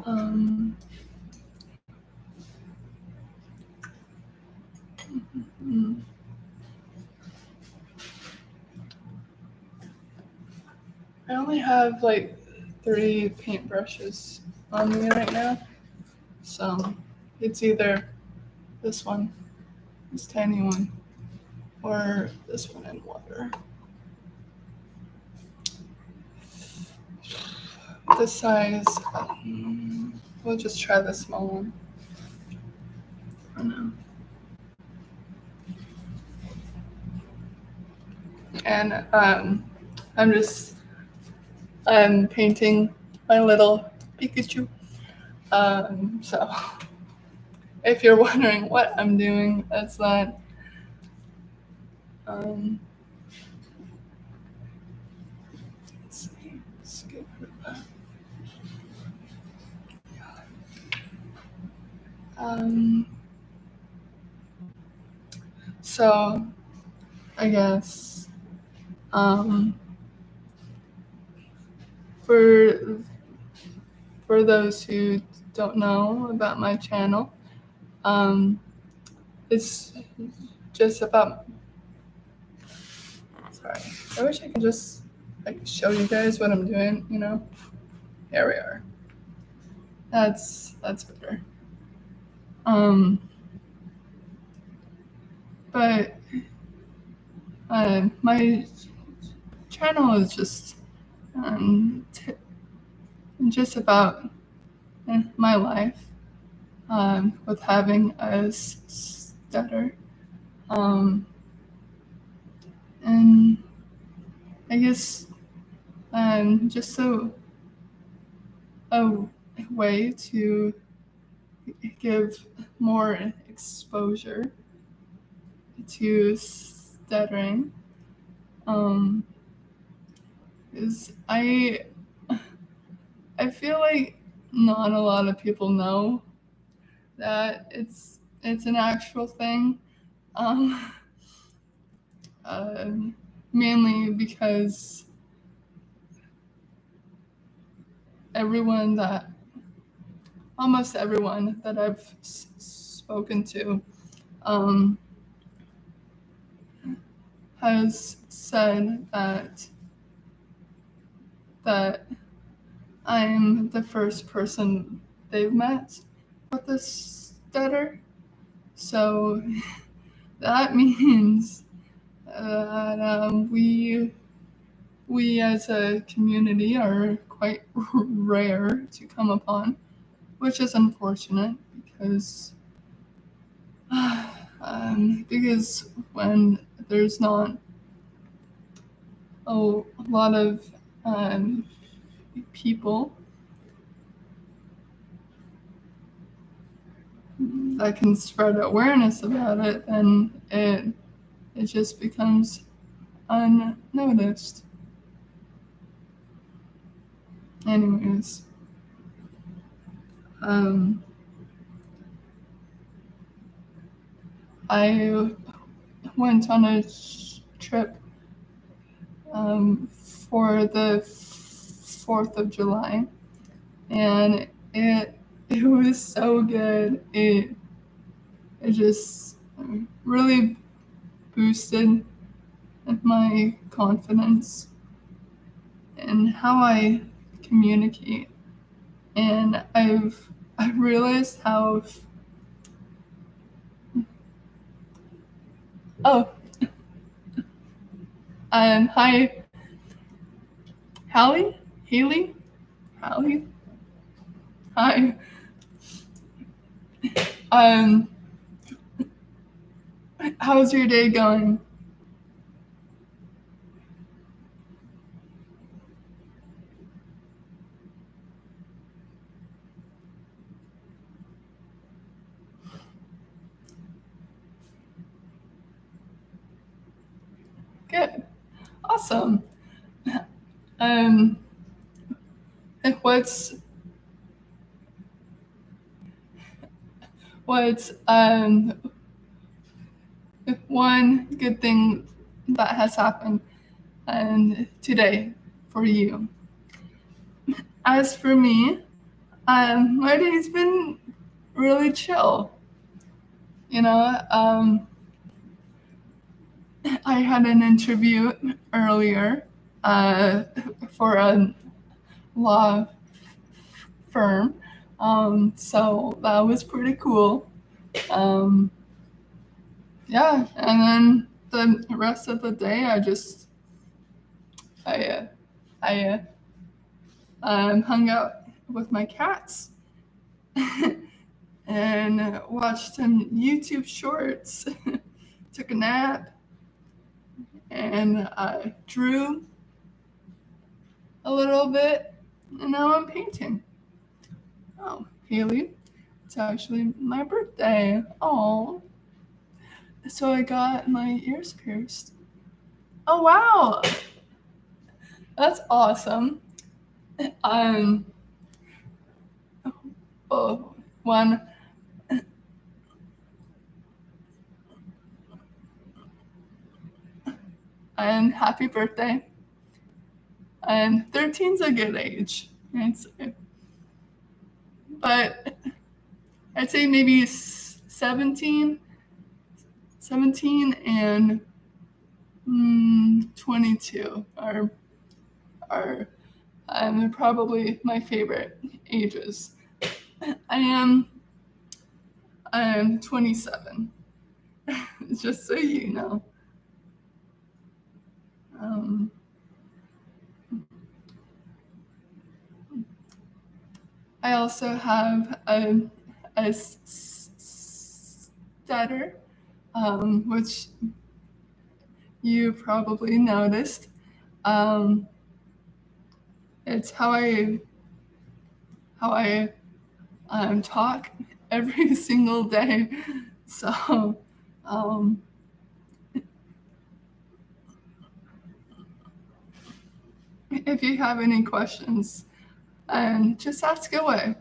Um, mm, I only have like 3 paintbrushes on me right now, so it's either this one, this tiny one, or this one in water. The size, we'll just try the small one for now. And I'm painting my little Pikachu. So if you're wondering what I'm doing, that's that. Let's see. Let's get rid of that. So I guess for those who don't know about my channel, it's just about. Sorry, I wish I could just like show you guys what I'm doing. You know, here we are. That's better. But my channel is just just about my life with having a stutter, and I guess just a way to give more exposure to stuttering. Is I feel like not a lot of people know that it's an actual thing. Mainly because almost everyone that I've spoken to has said that I'm the first person they've met with a stutter. So that means that we as a community are quite rare to come upon, which is unfortunate because when there's not a lot of people that can spread awareness about it, then it just becomes unnoticed. Anyways, I went on a trip for the 4th of July, and it was so good. It just really boosted my confidence and how I communicate. And I realized how hi Hallie? Hi. How's your day going? Good. Awesome. What's one good thing that has happened today for you? As for me, My day's been really chill. You know, I had an interview earlier uh, for a law firm, so that was pretty cool. Um, yeah, and then the rest of the day, I uh, I hung out with my cats and watched some YouTube shorts, took a nap, and drew a little bit, and now I'm painting. Oh, Haley, it's actually my birthday. Oh, so I got my ears pierced. Oh wow, that's awesome. Um, oh, one, and happy birthday. And 13's a good age. But I'd say maybe 17, 17 and 22 are probably my favorite ages. I am I'm 27, just so you know. Um, I also have a stutter, which you probably noticed. Um, it's how I talk every single day. So um, if you have any questions, just ask away.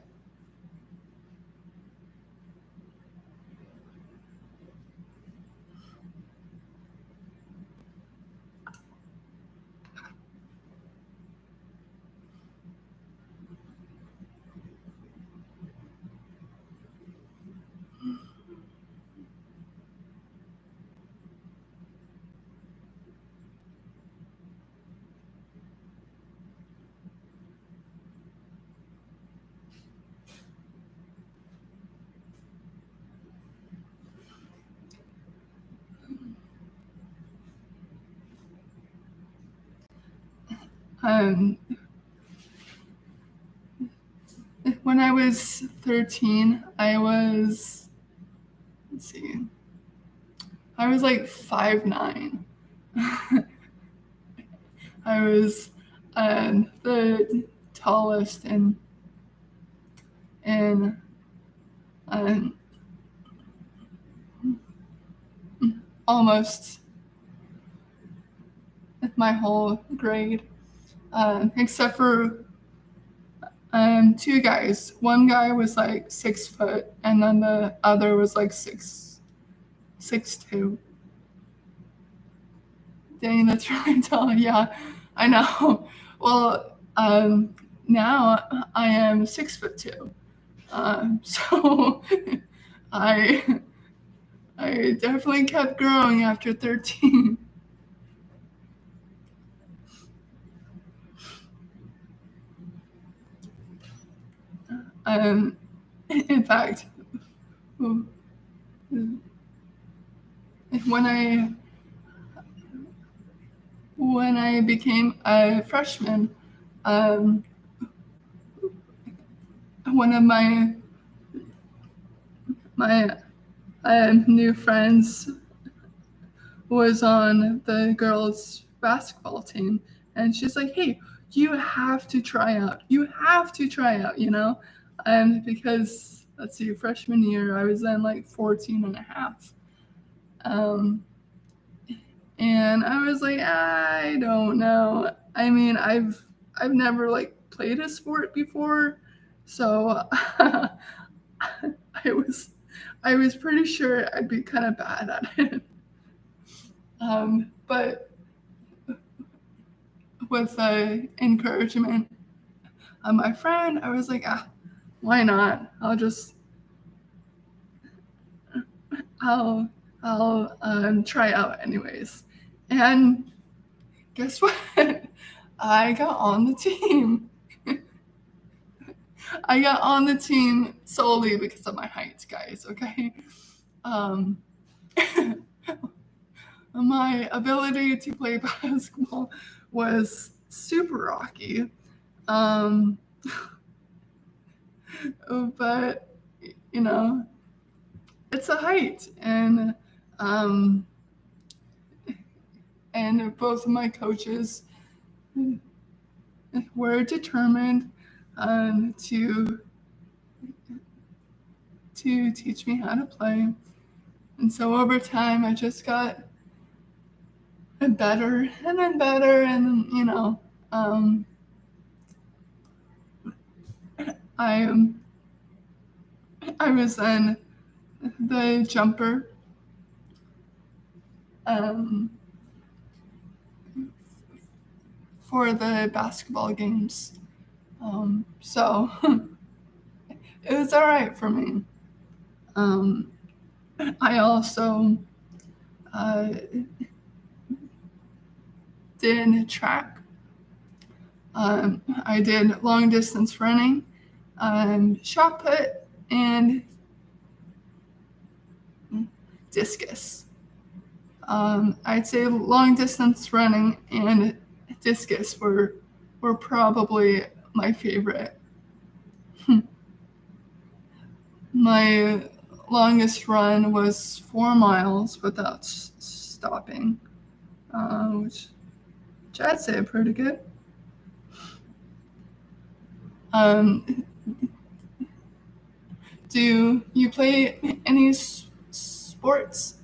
Um, when I was 13, let's see, I was like 5'9". I was the tallest in um, almost my whole grade, except for two guys. One guy was like 6 foot, and then the other was like 6'2". Dang, that's really tall. Yeah, I know. Well, now I am 6'2". So I I definitely kept growing after 13. Um, in fact, when I became a freshman, um, one of my new friends was on the girls' basketball team, and she's like, "Hey, you have to try out. You have to try out, you know?" And because, let's see, freshman year, I was then like 14 and a half. Um, and I was like, I don't know. I mean, I've never like played a sport before, so I was I was pretty sure I'd be kind of bad at it. But with the encouragement of my friend, I was like, why not? I'll try out anyways. And guess what? I got on the team. I got on the team solely because of my height, guys, okay? Um, my ability to play basketball was super rocky. Um, but, you know, it's a height. Um, and both of my coaches were determined to teach me how to play. And so over time, I just got better and then better. And, um, I, I was then the jumper um, for the basketball games. So it was all right for me. Um, I also uh, did track. I did long distance running, shot put, and discus. I'd say long distance running and discus were probably my favorite. My longest run was 4 miles without stopping, which I'd say pretty good. Um, do you play any sports?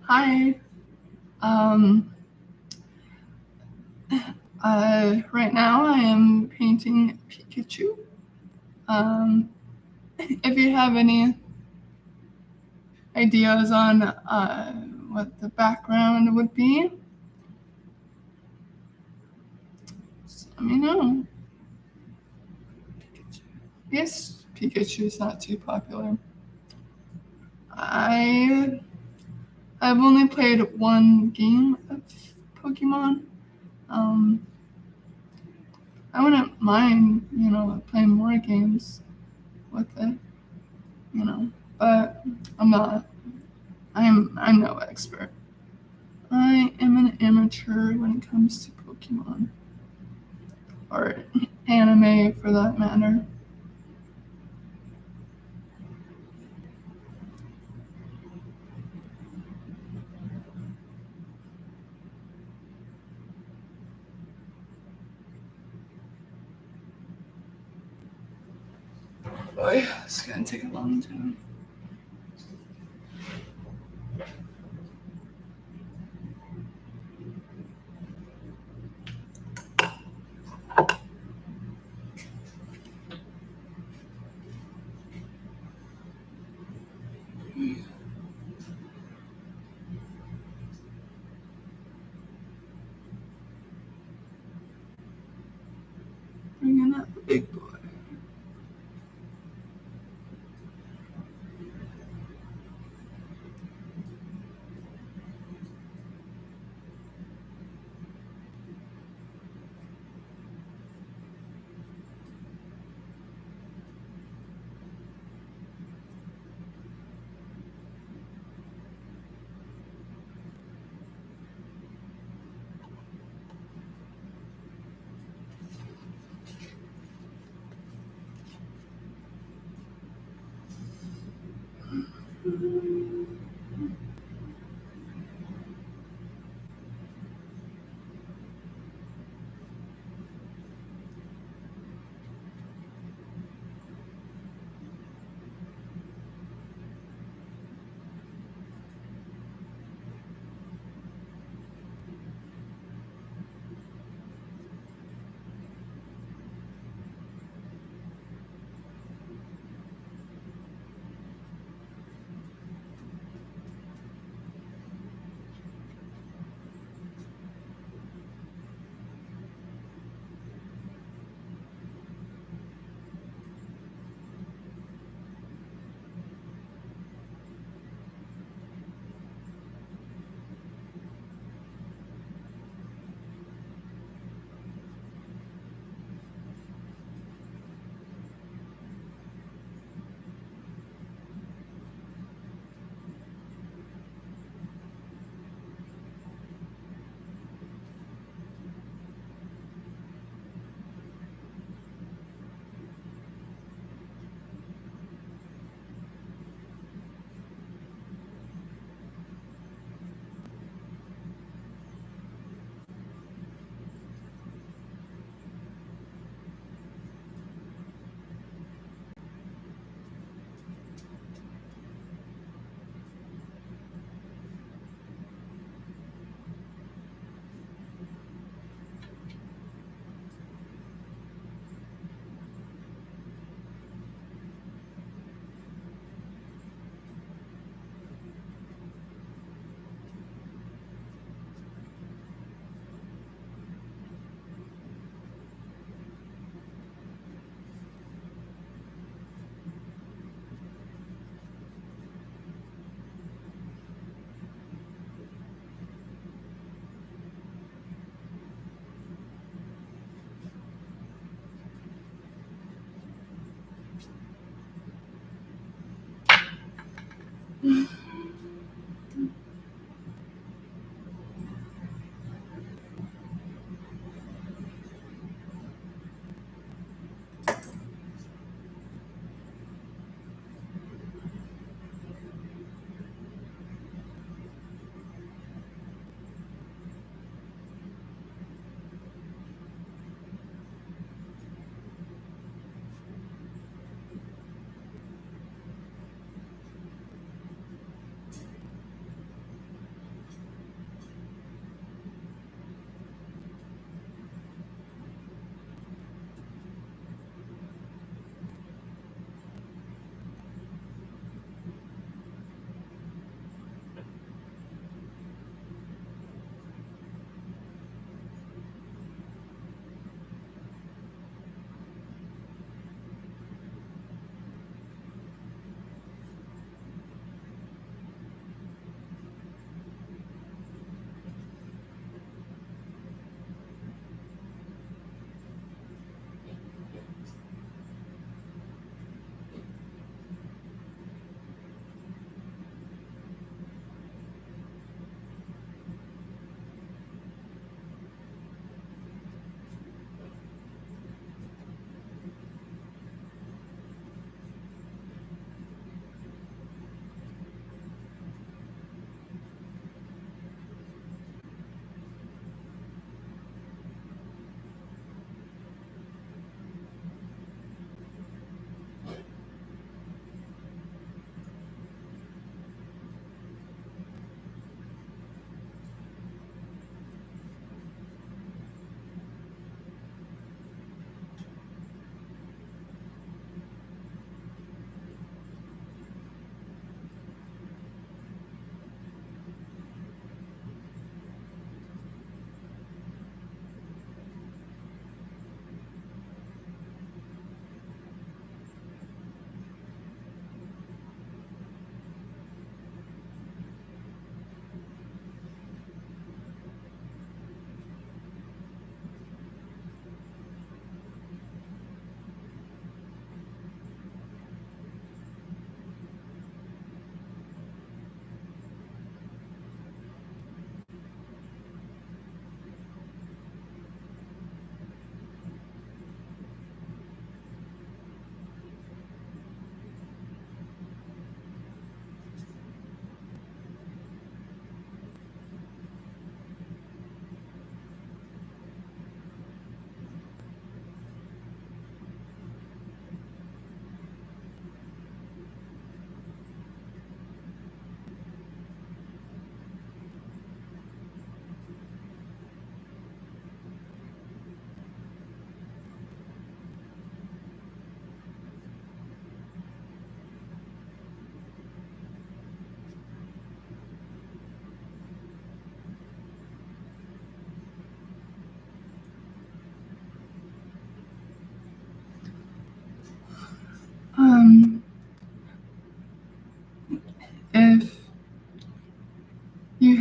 Hi. Right now I am painting Pikachu. If you have any ideas on what the background would be, just let me know. Yes, Pikachu's not too popular. I've only played one game of Pokemon. Um, I wouldn't mind, playing more games with it, but I'm not. I'm no expert. I am an amateur when it comes to Pokemon or anime for that matter. Boy, it's gonna take a long time. Bringing up the big boy.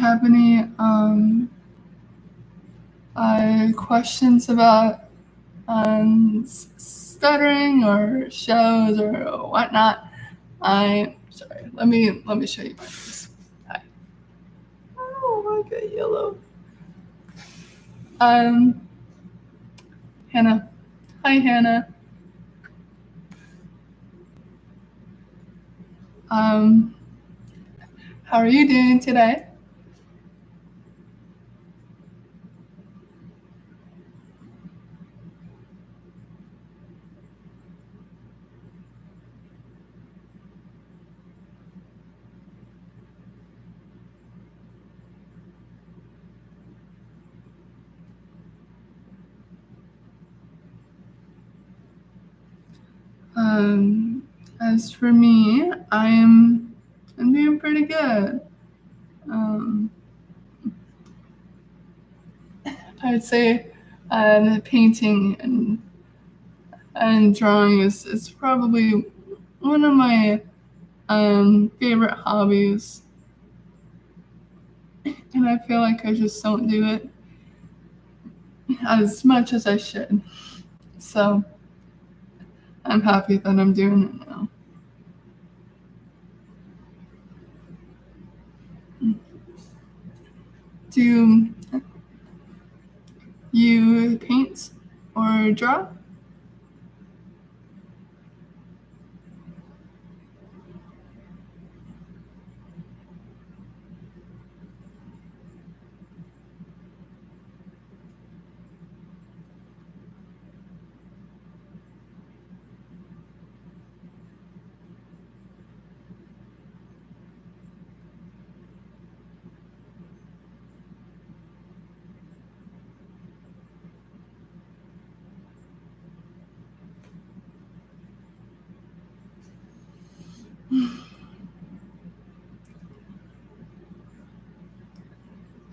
have any questions about stuttering or shows or whatnot, sorry. Let me show you my face. Hi. Oh, I got yellow. Hannah. Hi, Hannah. How are you doing today? As for me, I'm doing pretty good. I'd say painting and drawing is probably one of my favorite hobbies, and I feel like I just don't do it as much as I should. So I'm happy that I'm doing it now. Do you paint or draw?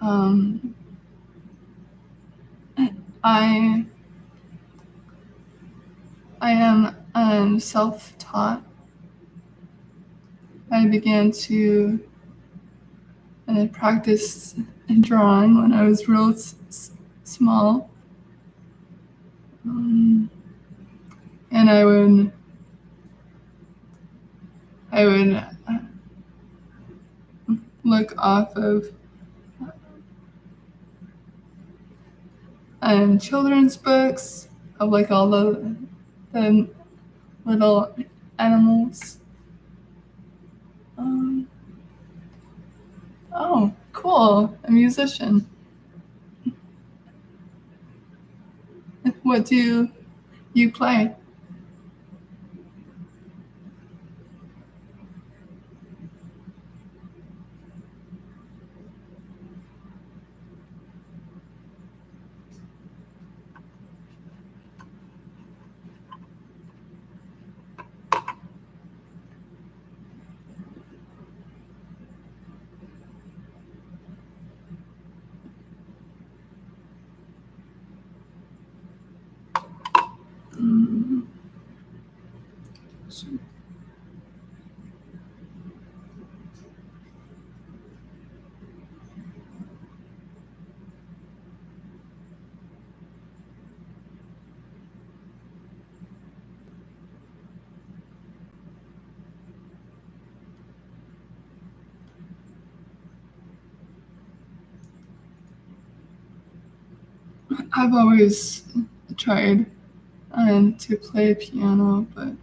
Um, I I am self-taught. I began to practice drawing when I was real small, and I would look off of children's books of like all the little animals. Um, oh, cool! A musician. What do you play? Mm, I've always tried to play piano, but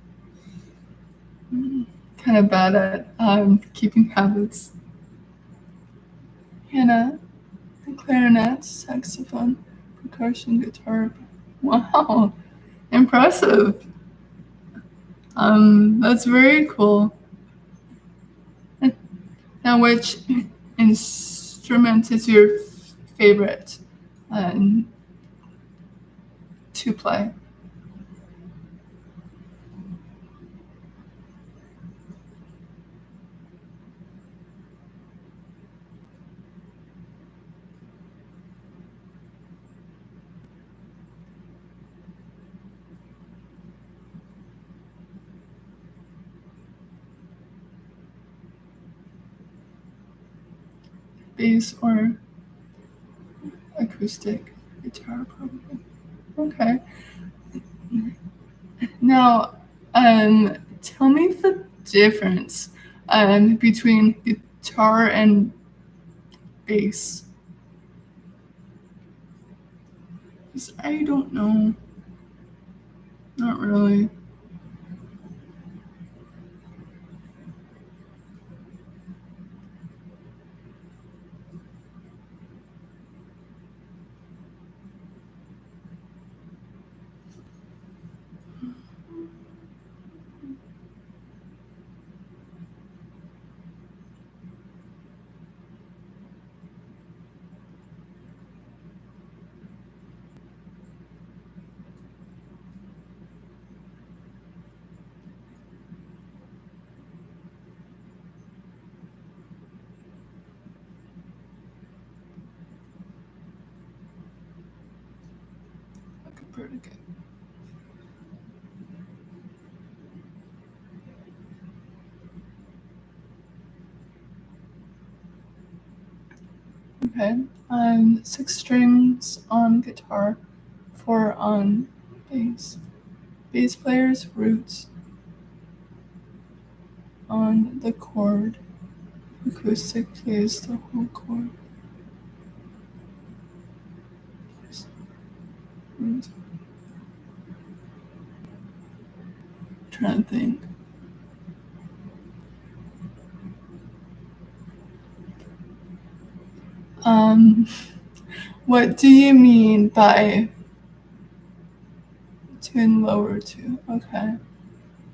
kind of bad at keeping habits. Hannah, clarinet, saxophone, percussion, guitar. Wow, impressive. That's very cool. Now, which instrument is your favorite um, to play? bass or acoustic guitar, probably. Okay. Now, tell me the difference between guitar and bass. 'Cause I don't know. Not really. Okay, pretty good. Okay. 6 strings on guitar, 4 on bass. Bass player's roots on the chord. Acoustic plays the whole chord. Roots. Trying to think. What do you mean by tune lower two? Okay.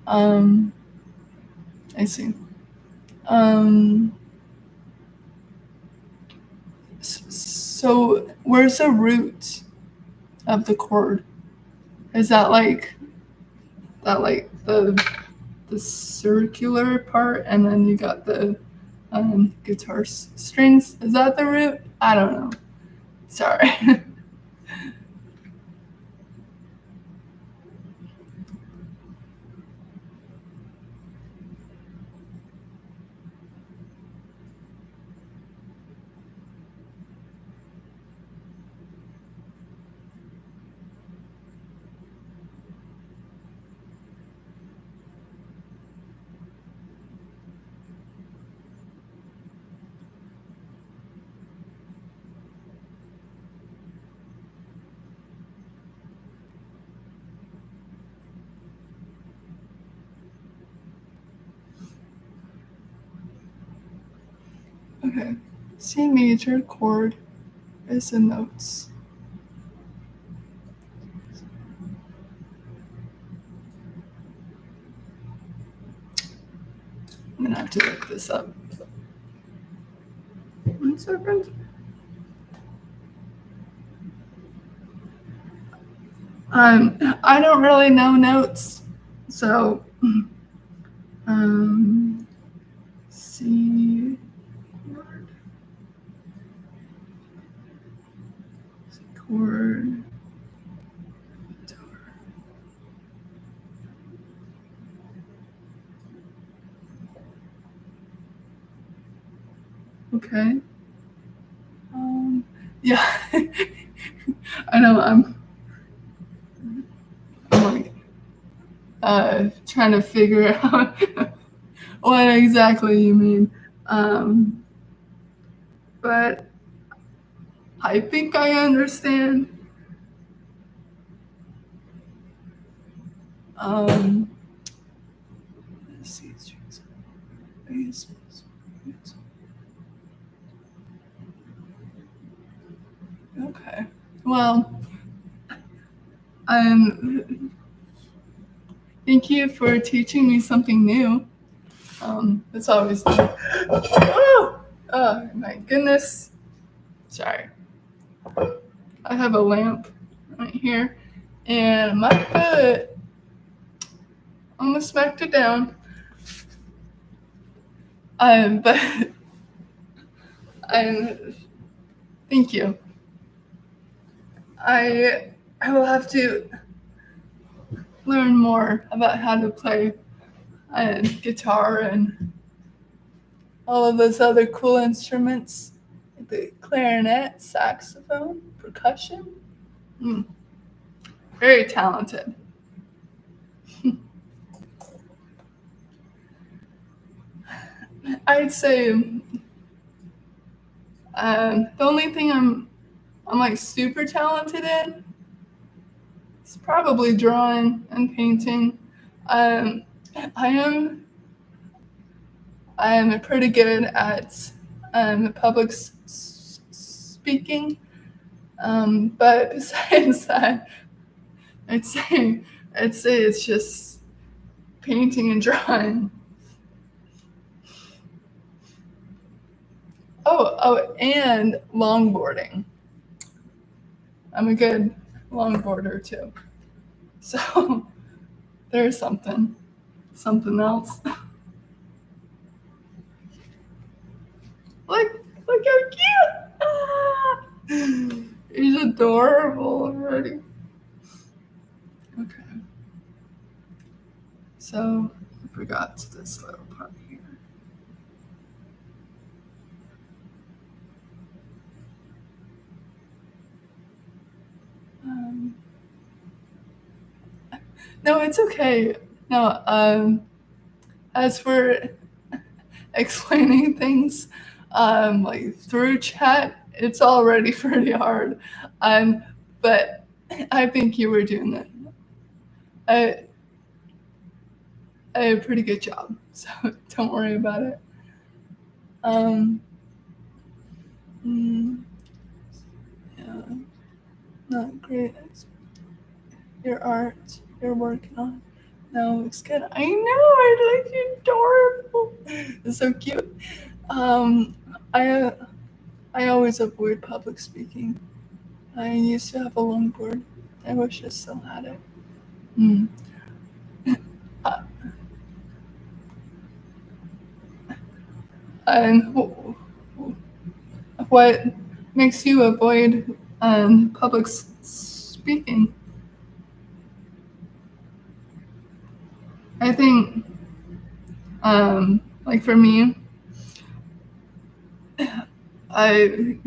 I see. So where's the root of the chord? Is that like the circular part, and then you got the guitar strings? Is that the root? I don't know. Sorry. Okay. C major chord is the notes. I'm gonna have to look this up. 1 second. I don't really know notes, so C chord, C chord, guitar. Okay. Yeah. I know I'm like trying to figure out what exactly you mean. But I think I understand. Let's see, strings, bass, roots. Okay. Well, thank you for teaching me something new. It's always nice. Oh my goodness. Sorry. I have a lamp right here, and my foot almost smacked it down. But thank you. I will have to learn more about how to play guitar and all of those other cool instruments the clarinet, saxophone, percussion. Very talented. I'd say the only thing I'm like super talented in is probably drawing and painting. I am pretty good at public speaking, but besides that, I'd say it's just painting and drawing. Oh, and longboarding. I'm a good longboarder too. So there's something else. Look how cute! Ah! He's adorable already. Okay. So I forgot this little part here. No, it's okay. No, as for explaining things like through chat, it's already pretty hard. But I think you were doing a pretty good job, so don't worry about it. Yeah, not great. Your art you're working on. No, it's good. I know. I like you, adorable. It's so cute. I always avoid public speaking. I used to have a longboard. I wish I still had it. Uh, and what makes you avoid public speaking? I think, like for me, I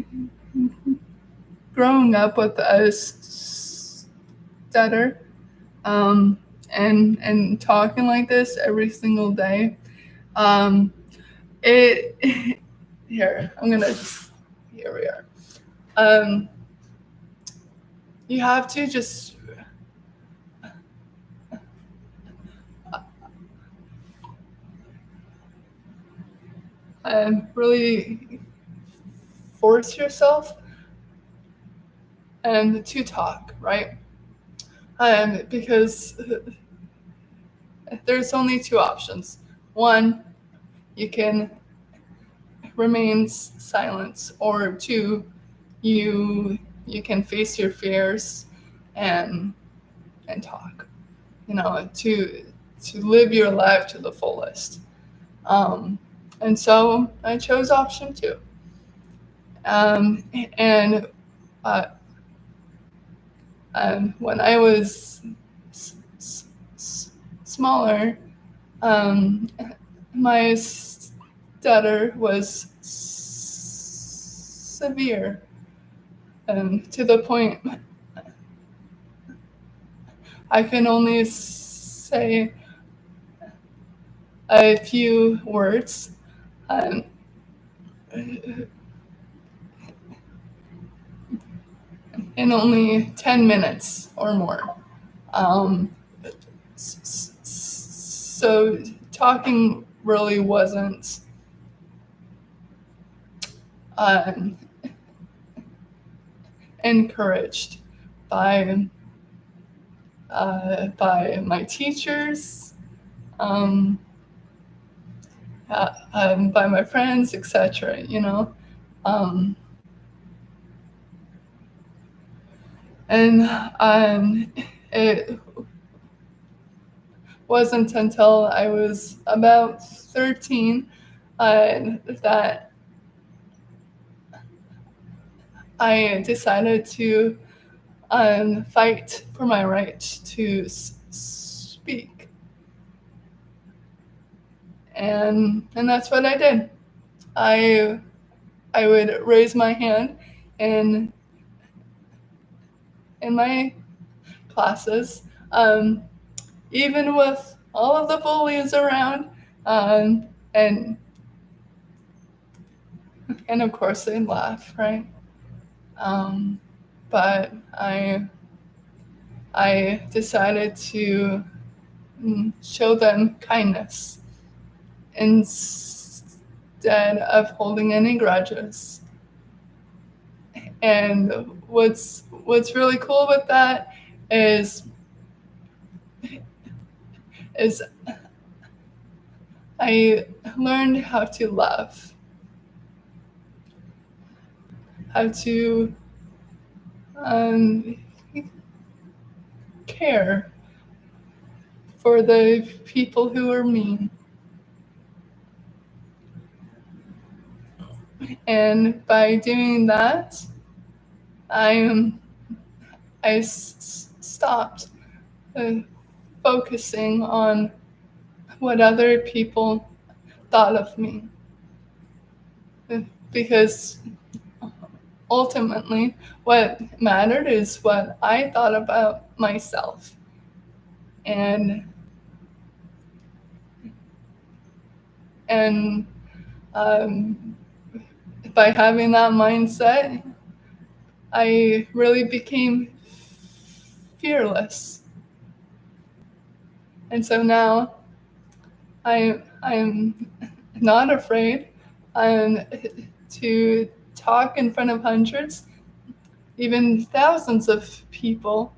growing up with a stutter, and talking like this every single day, it here I'm gonna here we are. You have to just really force yourself to talk, right? Because there's only two options. One, you can remain silent, or two, you can face your fears and talk. To live your life to the fullest. And so I chose option two. And when I was smaller, my stutter was severe, to the point I can only say a few words in only 10 minutes or more. So talking really wasn't encouraged by my teachers, by my friends, etc. And it wasn't until I was about 13 that I decided to fight for my right to speak, and that's what I did. I I would raise my hand in my classes, even with all of the bullies around, and of course they'd laugh, right? But I decided to show them kindness instead of holding any grudges. And what's really cool with that is I learned how to love, how to um, care for the people who are mean. And by doing that, I stopped focusing on what other people thought of me, because ultimately what mattered is what I thought about myself. And um, by having that mindset, I really became fearless. And so now I'm not afraid to talk in front of hundreds, even thousands of people,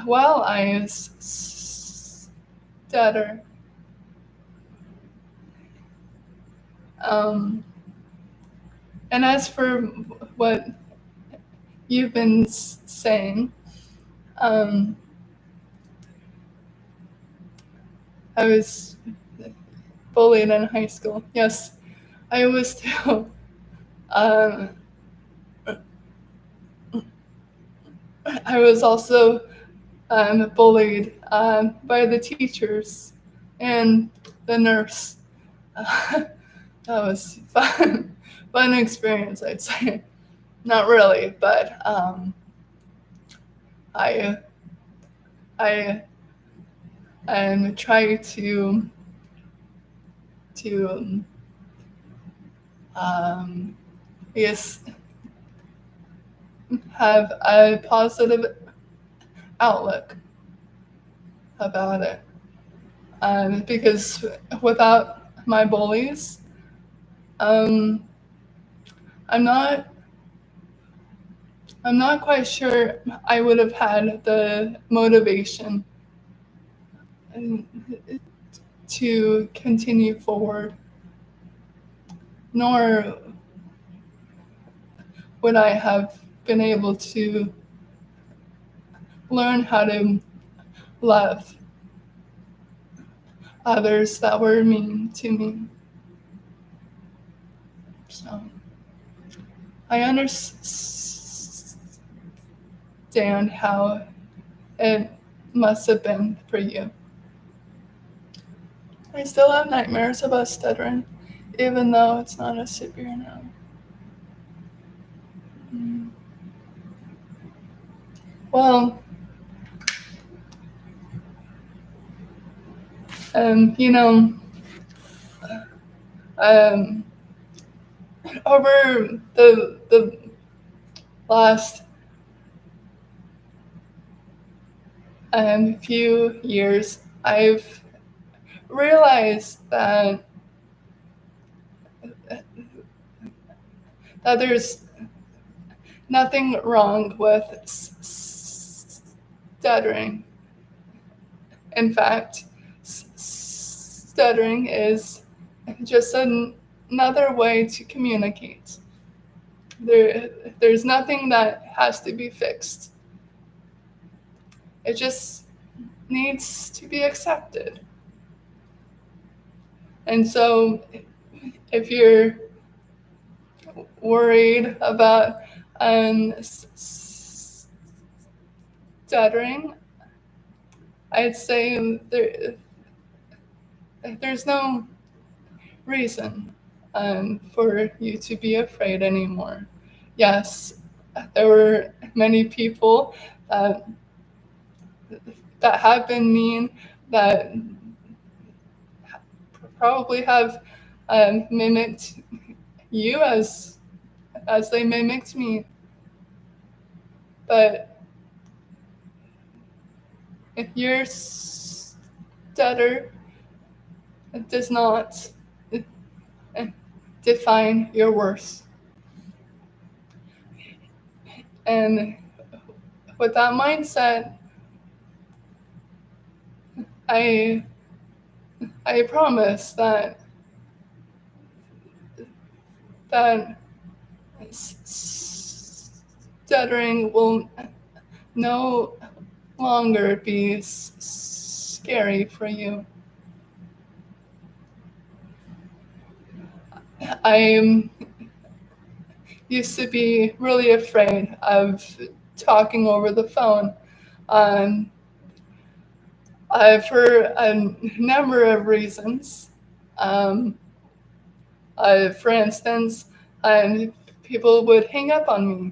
while I stutter. And as for what you've been saying, I was bullied in high school. Yes, I was too. Um, I was also bullied by the teachers and the nurse. That was fun experience, I'd say. Not really, but I try to yes, have a positive outlook about it. Because without my bullies, um, I'm not quite sure I would have had the motivation to continue forward, nor would I have been able to learn how to love others that were mean to me. So I understand how it must have been for you. I still have nightmares about stuttering, even though it's not as severe now. Well, you know, um, over the last few years, I've realized that there's nothing wrong with stuttering. In fact, stuttering is just another way to communicate. There's nothing that has to be fixed. It just needs to be accepted. And so if you're worried about stuttering, I'd say there's no reason for you to be afraid anymore. Yes, there were many people that have been mean, that probably have mimicked you as they mimicked me. But if your stutter does not define your worth. And with that mindset, I promise that stuttering will no longer be scary for you. I used to be really afraid of talking over the phone. For a number of reasons. For instance, people would hang up on me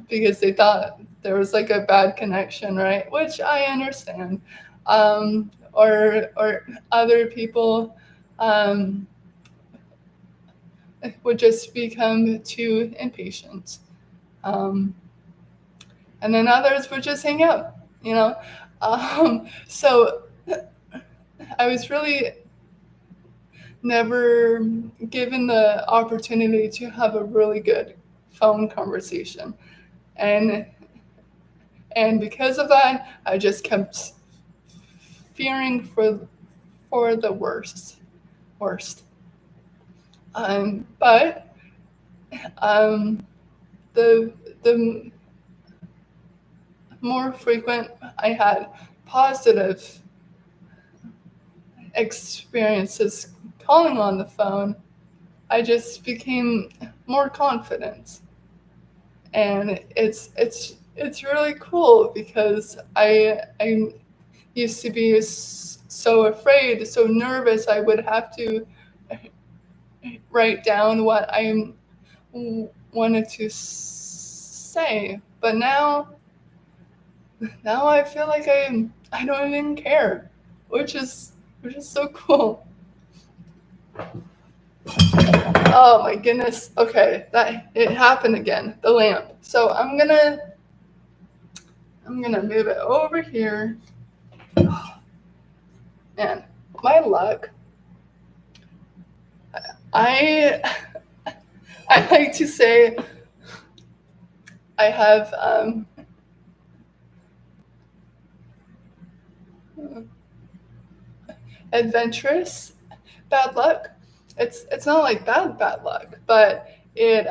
because they thought there was like a bad connection, right? Which I understand. Or other people would just become too impatient. And then others would just hang up, you know? So I was really never given the opportunity to have a really good phone conversation. And because of that, I just kept fearing for the worst. But the more frequent I had positive experiences calling on the phone, I just became more confident. And it's really cool because I used to be so afraid, so nervous. I would have to write down what I wanted to say, but now I feel like I don't even care, which is so cool. Oh my goodness. Okay, that it happened again. The lamp. So I'm gonna move it over here. Man, my luck. I like to say I have adventurous bad luck. It's not like bad luck, but it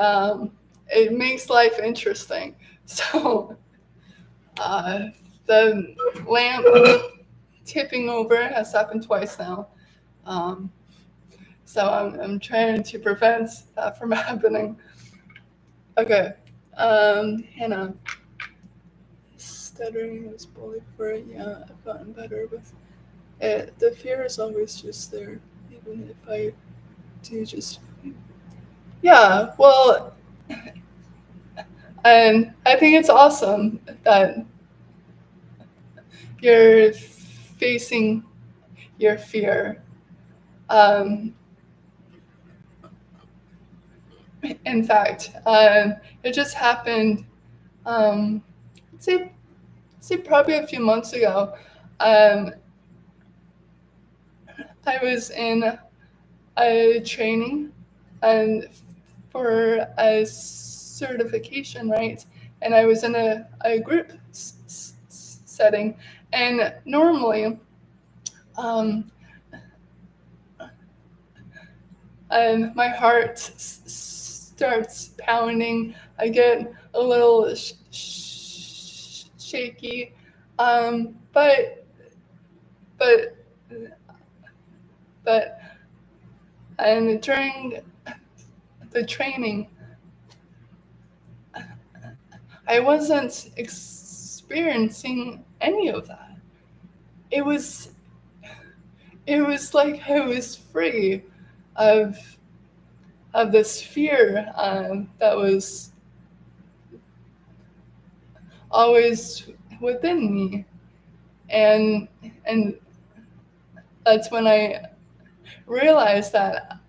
makes life interesting. So the lamp tipping over has happened twice now. So I'm trying to prevent that from happening. Okay, Hannah. Stuttering is bullied for it. Yeah, I've gotten better with it. The fear is always just there, even if I do just. Yeah, well, and I think it's awesome that you're facing your fear. In fact, it just happened. Let's say probably a few months ago. I was in a training and for a certification, right? And I was in a group setting, and normally, and my heart starts pounding. I get a little shaky, but and during the training, I wasn't experiencing any of that. It was like I was free of have this fear that was always within me, and that's when I realized that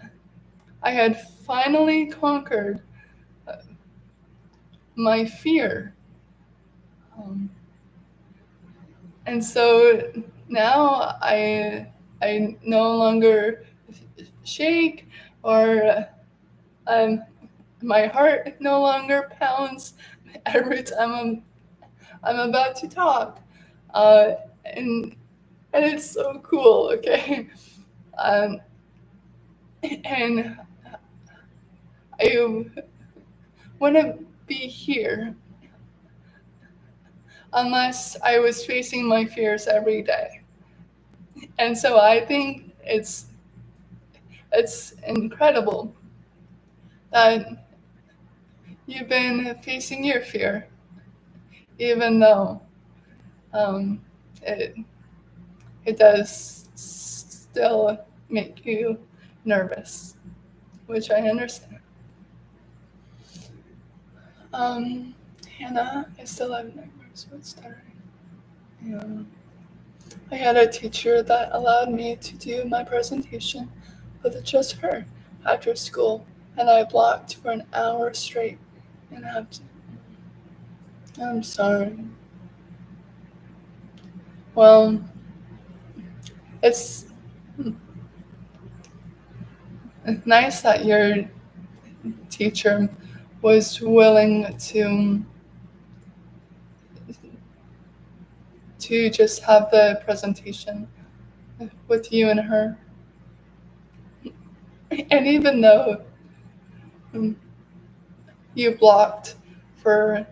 I had finally conquered my fear. Um, and so now I no longer shake, or my heart no longer pounds every time I'm about to talk. Uh, and and it's so cool, okay? Um, and I wouldn't be here unless I was facing my fears every day. And so I think it's incredible that you've been facing your fear, even though um, it it does still make you nervous, which I understand. Hannah, I still have nightmares about stuttering. Yeah. I had a teacher that allowed me to do my presentation with just her after school, and I blocked for an hour straight and had to. I'm sorry. Well, it's nice that your teacher was willing to just have the presentation with you and her. And even though you blocked for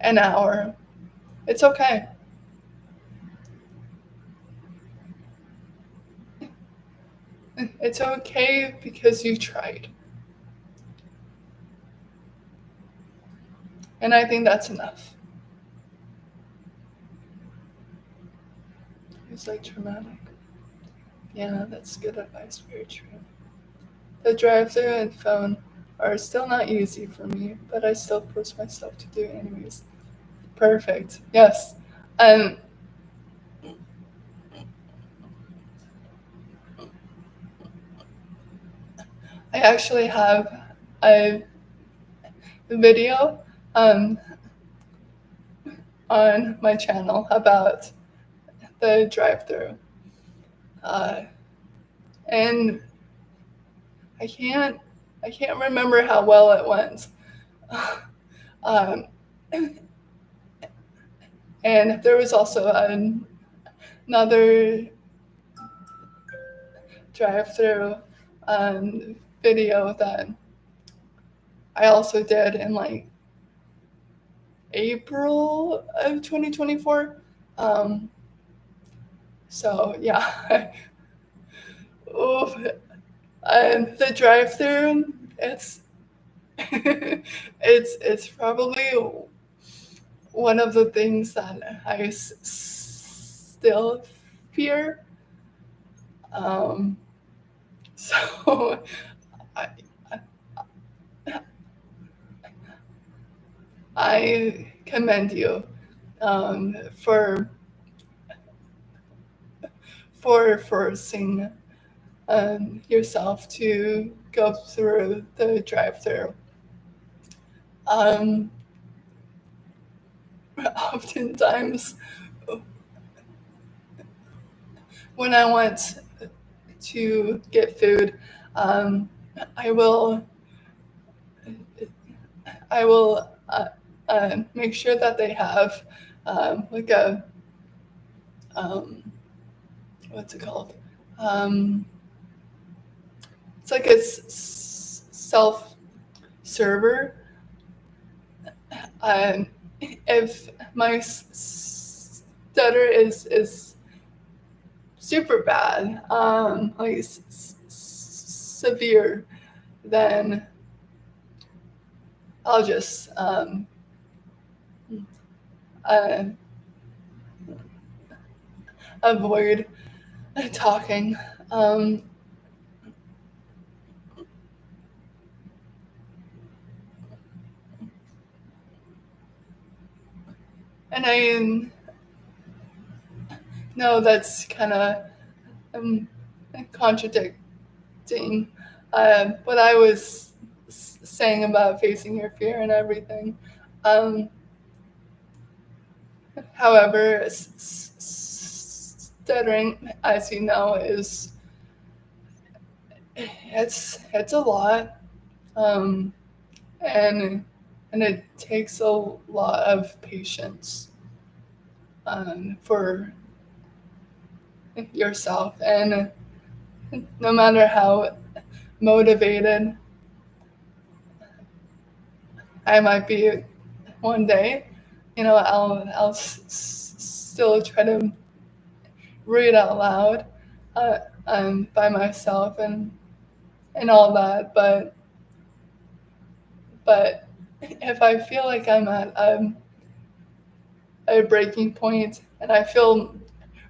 an hour, it's okay. It's okay because you tried. And I think that's enough. It's like traumatic. Yeah, that's good advice. Very true. The drive-thru and phone are still not easy for me, but I still force myself to do it anyways. Perfect. Yes. Um, I actually have a video um, on my channel about the drive-thru, uh, and I can't remember how well it went. um, and there was also another drive-thru video that I also did in like April of 2024. Um, so yeah, oh, the drive-thru, it's it's probably one of the things that I still fear. Um, so I, I commend you for forcing yourself to go through the drive-through. Um, Oftentimes, when I want to get food, um, I will make sure that they have like a what's it called? Um, it's like a self server. Um, if my stutter is super bad, like severe, then I'll just uh, avoid talking. and I know that's kind of contradicting what I was saying about facing your fear and everything. Um, However, stuttering, as you know, is it's a lot, um, and it takes a lot of patience for yourself. And no matter how motivated I might be one day, I'll still try to read out loud by myself and all that. But if I feel like I'm at a breaking point and I feel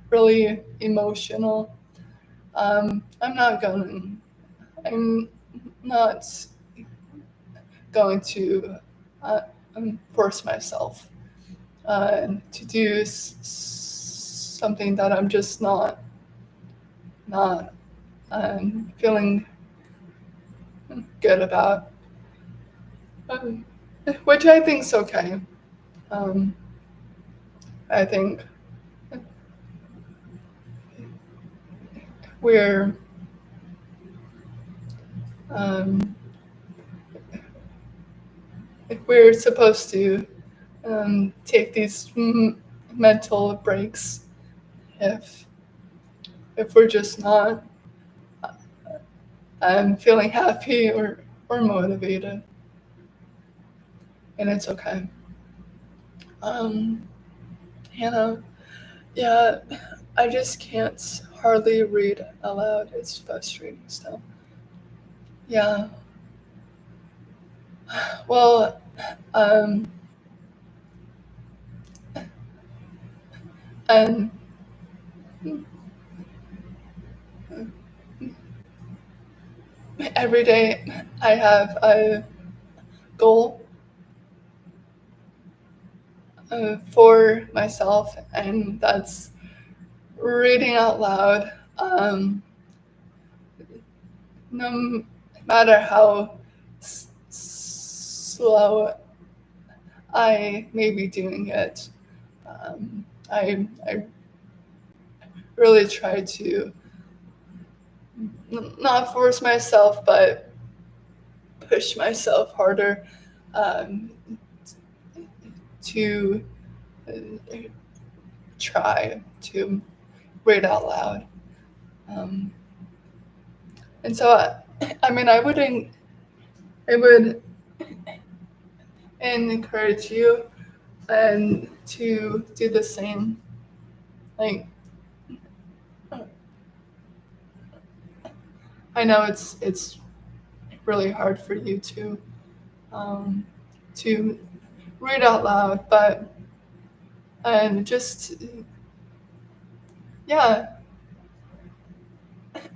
really emotional, I'm not going to force myself to do something that I'm just not feeling good about, um, which I think is okay. Um, I think we're um, we're supposed to take these mental breaks if we're just not feeling happy or motivated, and it's okay. Um, Hannah, yeah, I just can't hardly read aloud. It's frustrating still. Yeah. Well, um, and every day I have a goal for myself, and that's reading out loud. No matter how slow I may be doing it, I really try to not force myself, but push myself harder um, to try to read out loud. Um, and so, I mean, I would encourage you and to do the same. Like, I know it's really hard for you um, to read out loud, but and just yeah,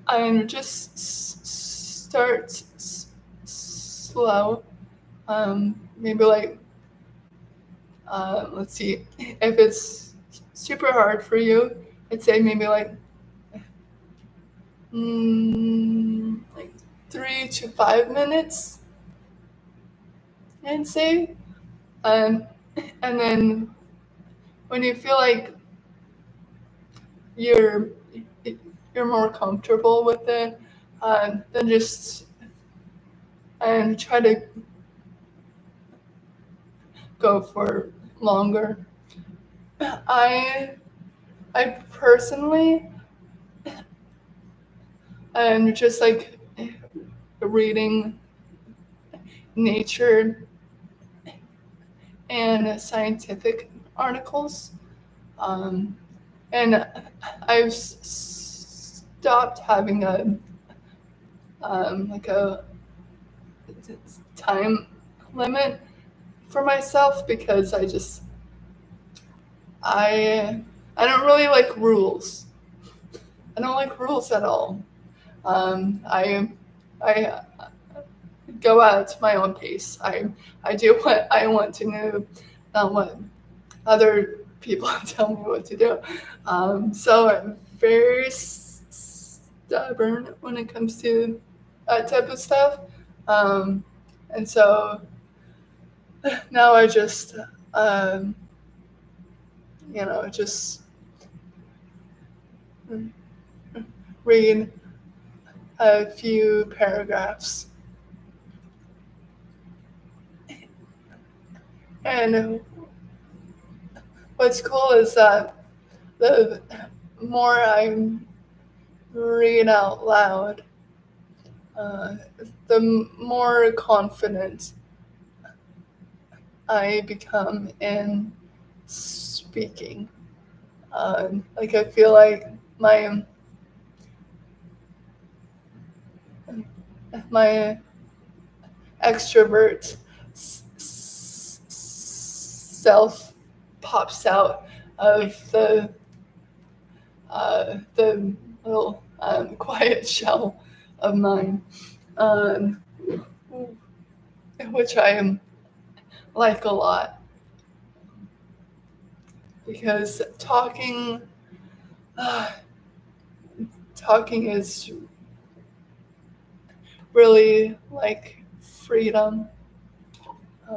and just start slow. Maybe like let's see, if it's super hard for you, I'd say maybe like 3 to 5 minutes, I'd say. Um, and then when you feel like you're you're more comfortable with it, then just and try to go for longer. I I personally am just like reading Nature and scientific articles, um, and I've stopped having like a time limit for myself because I I don't really like rules. I don't like rules at all. I go at my own pace. I do what I want to do, not what other people tell me what to do. So I'm very stubborn when it comes to that type of stuff. And so now I just, just read a few paragraphs. And what's cool is that the more I read out loud, the more confident I become in speaking. Like I feel like my extrovert self pops out of the little quiet shell of mine, um, which I am like a lot, because talking is really like freedom.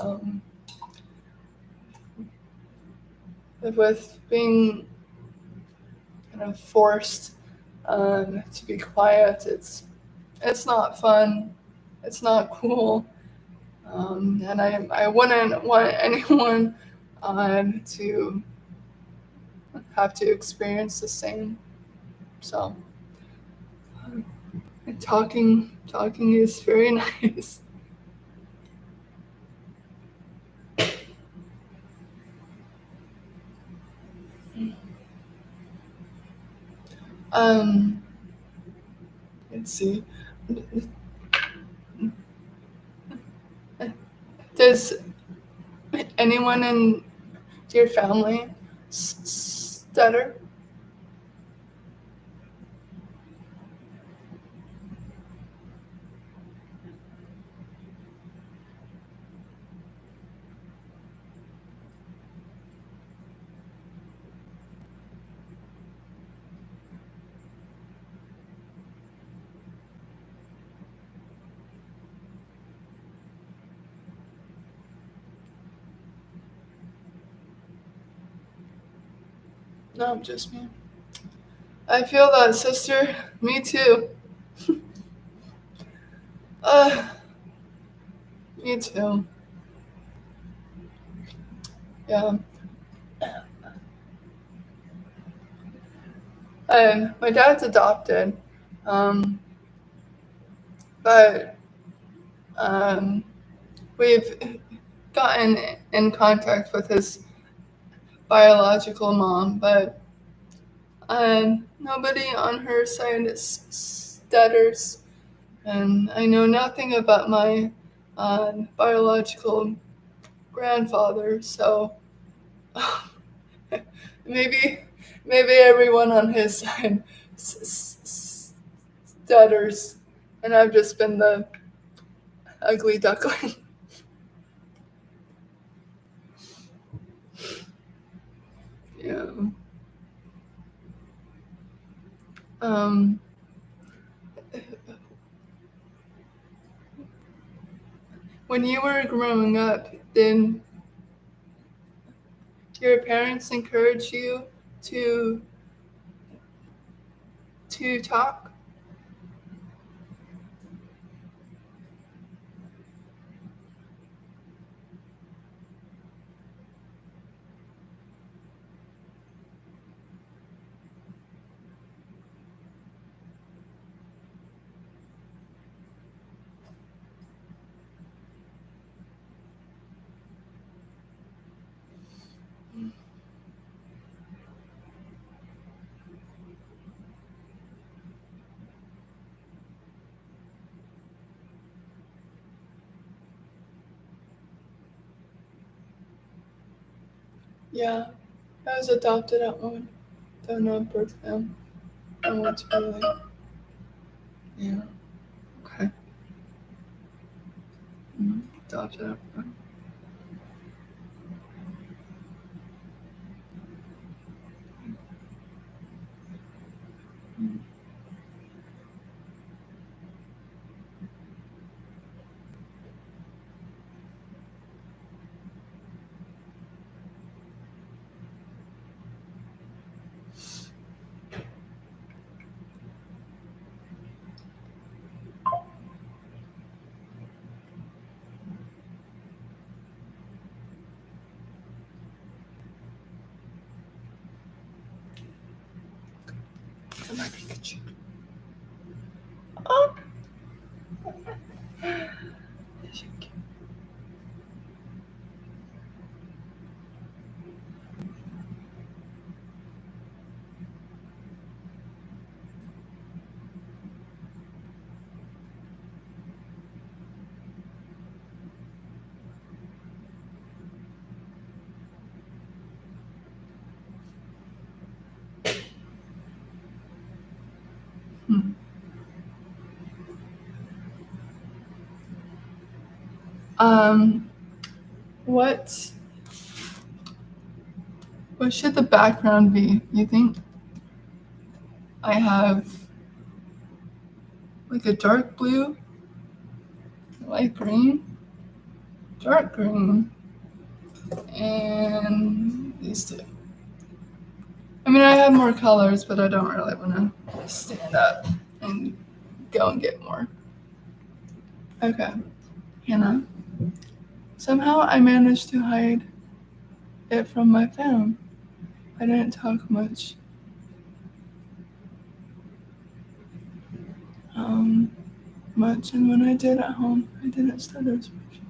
Um, with being kind of forced to be quiet, it's not fun. It's not cool. And I wouldn't want anyone to have to experience the same. So talking is very nice. Um, let's see. Does anyone in your family stutter? No, just me. I feel that, sister. Me too. Uh, Me too. Yeah. And my dad's adopted, um, but um, we've gotten in contact with his biological mom, but nobody on her side stutters, and I know nothing about my biological grandfather, so maybe everyone on his side stutters, and I've just been the ugly duckling. Yeah. Um, when you were growing up, did your parents encourage you to talk? Yeah, I was adopted at one. Don't know birth them. I went to really. Yeah. Okay. Adopted at one. my Pikachu. Oh. Is she cute? Hmm. What should the background be, you think? I have like a dark blue, light green, dark green, and these two. I mean, I have more colors, but I don't really want to stand up and go and get more. Okay, Hannah. Somehow I managed to hide it from my phone. I didn't talk much. And when I did at home, I didn't stutter as much.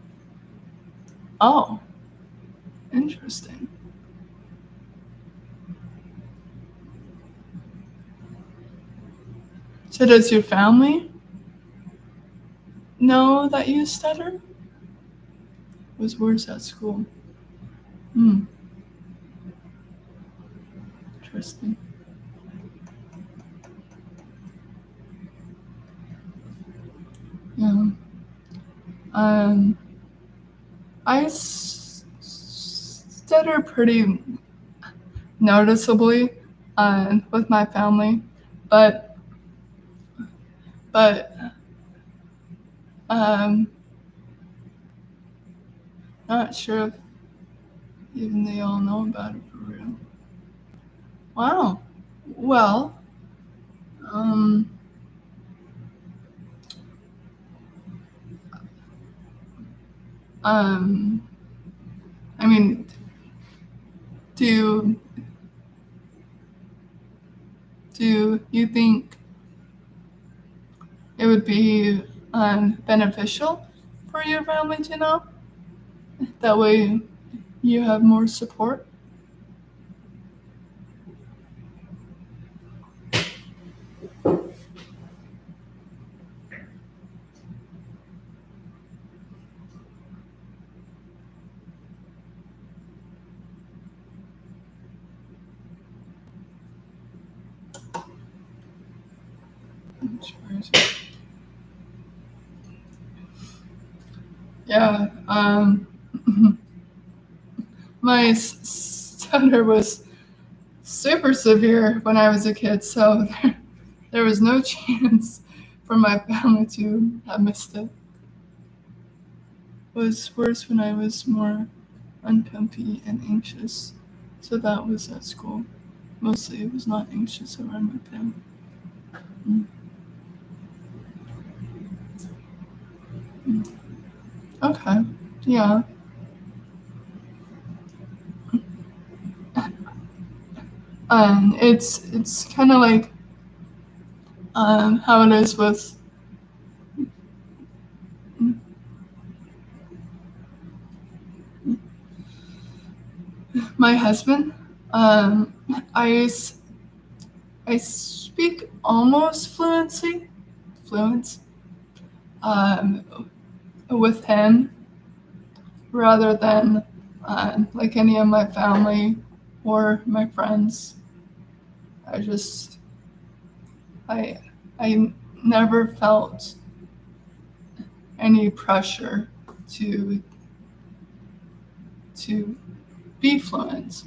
Oh, interesting. So does your family know that you stutter? Was worse at school. Hmm, interesting. Yeah. I stutter pretty noticeably with my family, but but um, not sure if even they all know about it for real. Wow. Well, um, um, I mean, do you think it would be beneficial for your family to know? That way, you have more support. Yeah. My stutter was super severe when I was a kid, so there was no chance for my family to have missed it. It was worse when I was more uncomfy and anxious, so that was at school. Mostly it was not anxious around my family. Mm. Mm. Okay, yeah. It's kind of like how it is with my husband. Um, I I speak almost fluent, um, with him rather than like any of my family or my friends. I just I I never felt any pressure to to be fluent,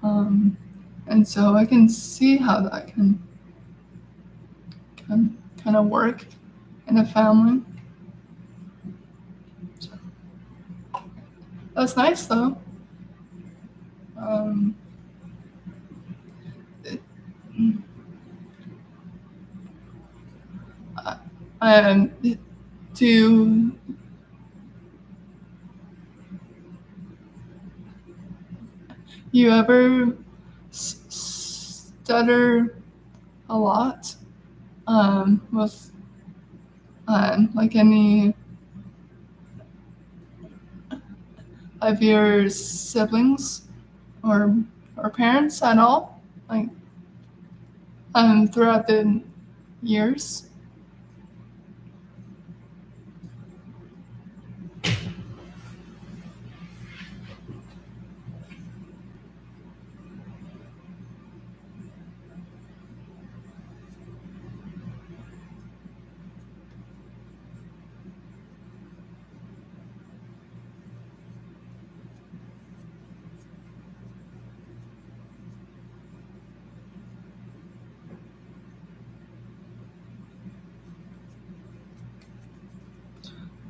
and so I can see how that can kind of work in a family. So that's nice though. Um, it, um, do you ever stutter a lot with like any of your siblings or parents at all, like throughout the years?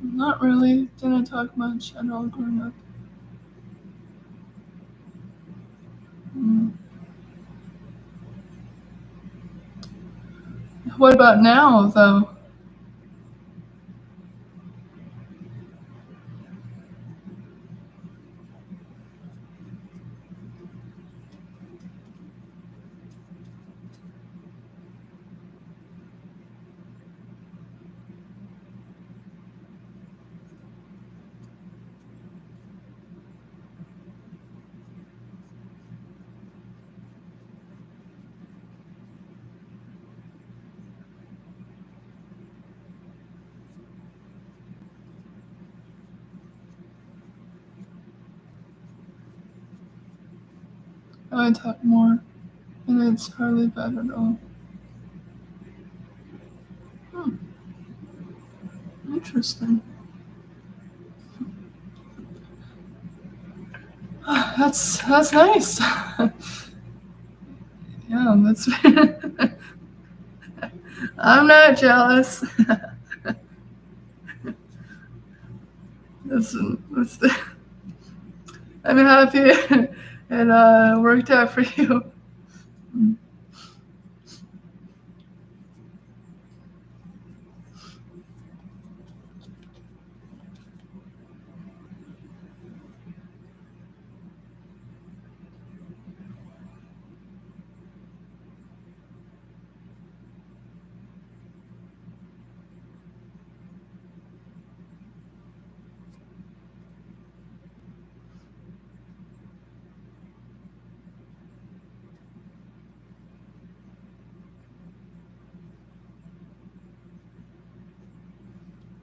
Not really. Didn't talk much at all growing up. Mm. What about now, though? I talk more, and it's hardly bad at all. Hmm, interesting. That's nice. Yeah, that's. I'm not jealous. that's that's. I'm happy it worked out for you. Mm.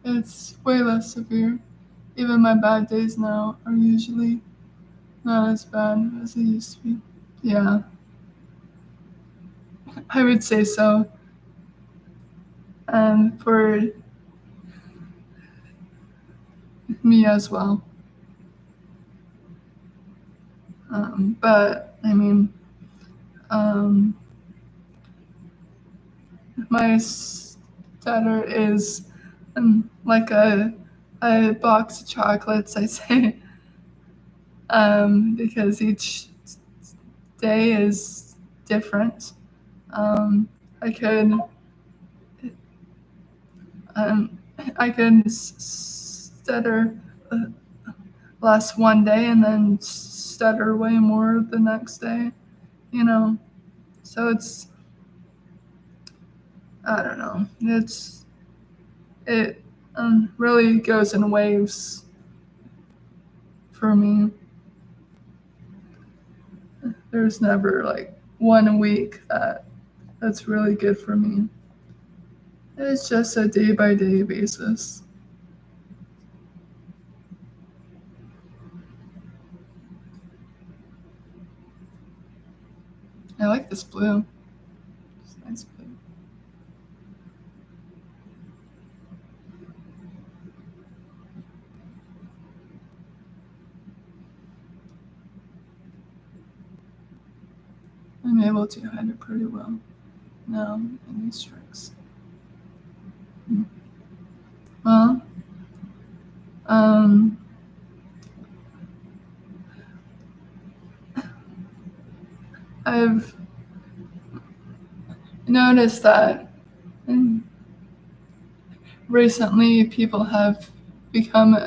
It's way less severe. Even my bad days now are usually not as bad as they used to be. Yeah, I would say so. And for me as well. But I mean, um, my stutter is like a box of chocolates, I say, because each day is different. Um, I could um, I could stutter uh, last one day and then stutter way more the next day. You know, so it's I don't know. It really goes in waves for me. There's never like one week that's really good for me. It's just a day by day basis. I like this blue. It's nice blue. I'm able to hide it pretty well now in these tricks. Well, um, I've noticed that recently people have become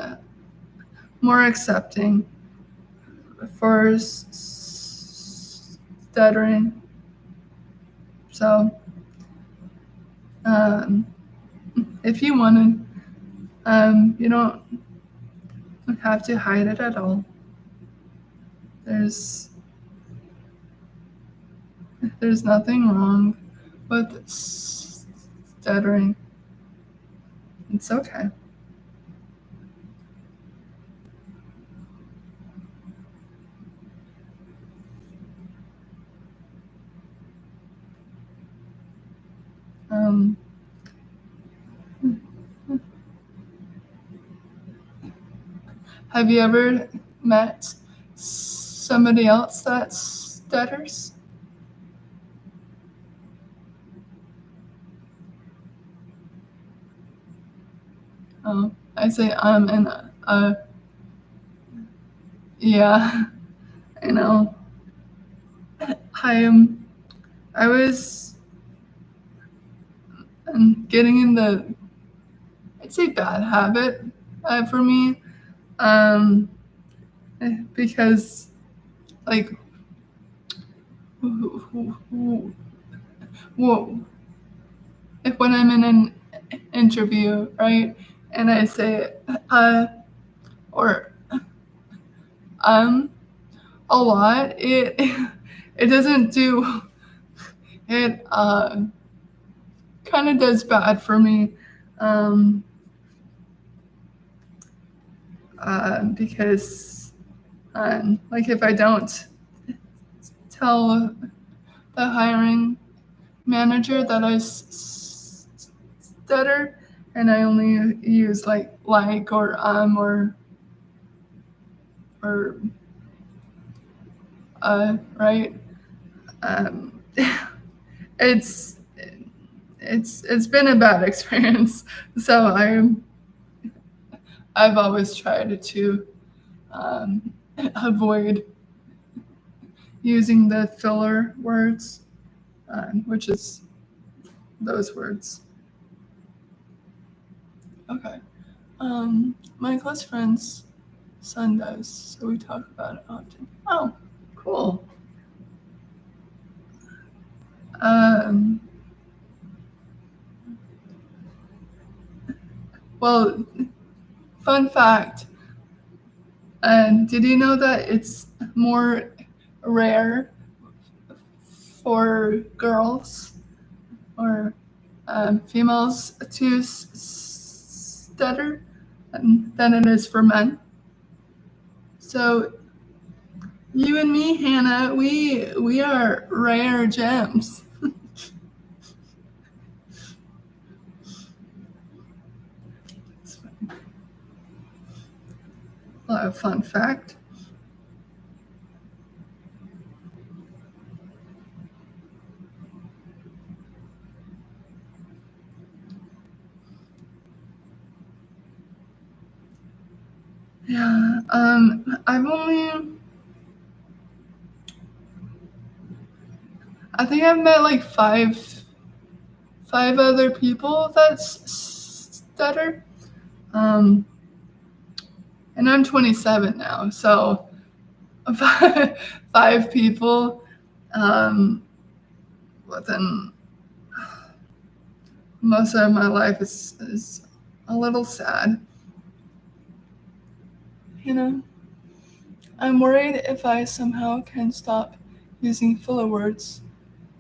more accepting for stuttering. So Um, if you wanted, you don't have to hide it at all. There's nothing wrong with stuttering. It's okay. Um, have you ever met somebody else that stutters? Oh, I say and yeah, I know. I was getting in the, I'd say, bad habit for me, because like, whoa, if when I'm in an interview, right, and I say or um a lot, it doesn't do it kind of does bad for me, um because like if I don't tell the hiring manager that I stutter, and I only use like or right, um it's it's been a bad experience. So I've always tried to avoid using the filler words, which is those words. Okay. My close friend's son does, so we talk about it often. Oh, cool. Um, well, fun fact. Did you know that it's more rare for girls or females to stutter than it is for men? So you and me, Hannah, we are rare gems. A fun fact. Yeah. I think I've met like five other people that stutter. Um, and I'm 27 now, so five people within most of my life is a little sad. You know, I'm worried if I somehow can stop using filler words,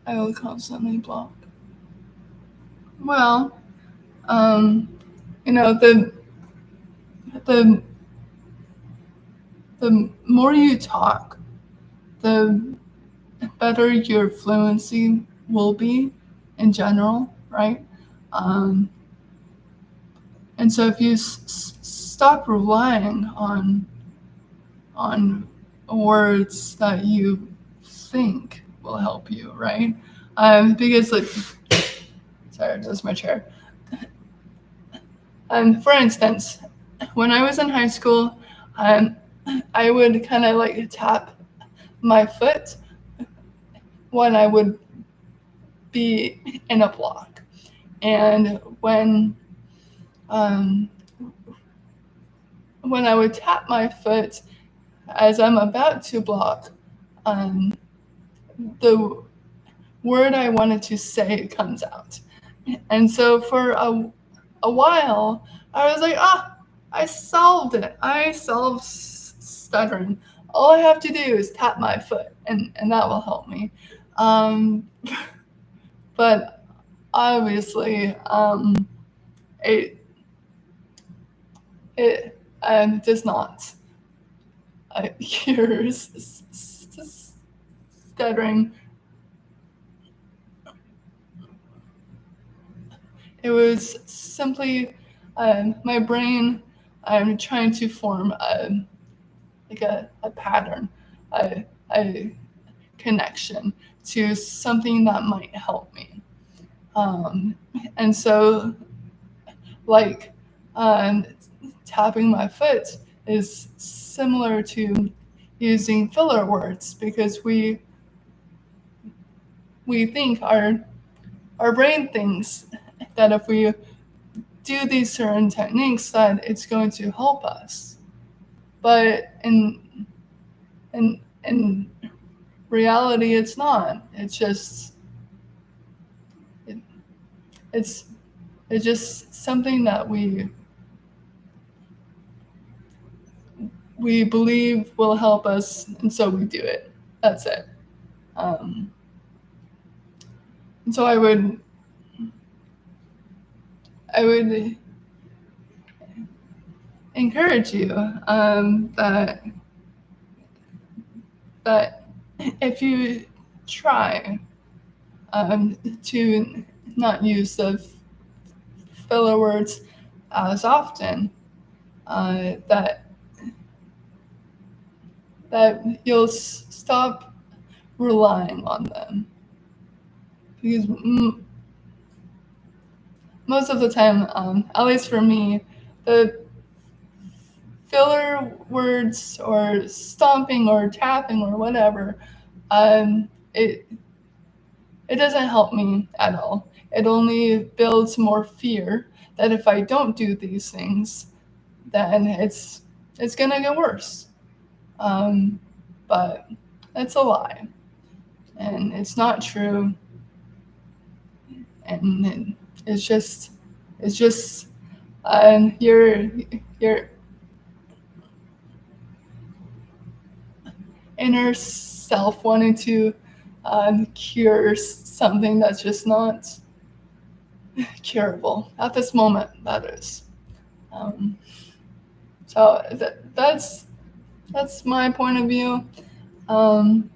I will constantly block. Well, um, you know, the the more you talk, the better your fluency will be in general, right? Um, and so if you stop relying on words that you think will help you, right? Because like, sorry, that's my chair. For instance, when I was in high school, I would kind of like tap my foot when I would be in a block. And um, when I would tap my foot as I'm about to block, the word I wanted to say comes out. And so for a while, I was like, I solved it. I solved stuttering. All I have to do is tap my foot, and that will help me. Um, but obviously, it does not cure stuttering. It was simply my brain trying to form like a pattern, a connection to something that might help me. Um, and so, like, um, tapping my foot is similar to using filler words because we think our brain thinks that if we do these certain techniques that it's going to help us, but in reality it's not. It, it's it's just something that we believe will help us, and so we do it. That's it. um, and so I would encourage you that if you try to not use the filler words as often, that you'll stop relying on them, because most of the time, at least for me, the filler words or stomping or tapping or whatever, it doesn't help me at all. It only builds more fear that if I don't do these things, then it's gonna get worse. Um, but it's a lie, and it's not true, and it's just your inner self wanting to cure something that's just not curable at this moment. That is. Um, so that's my point of view. Um,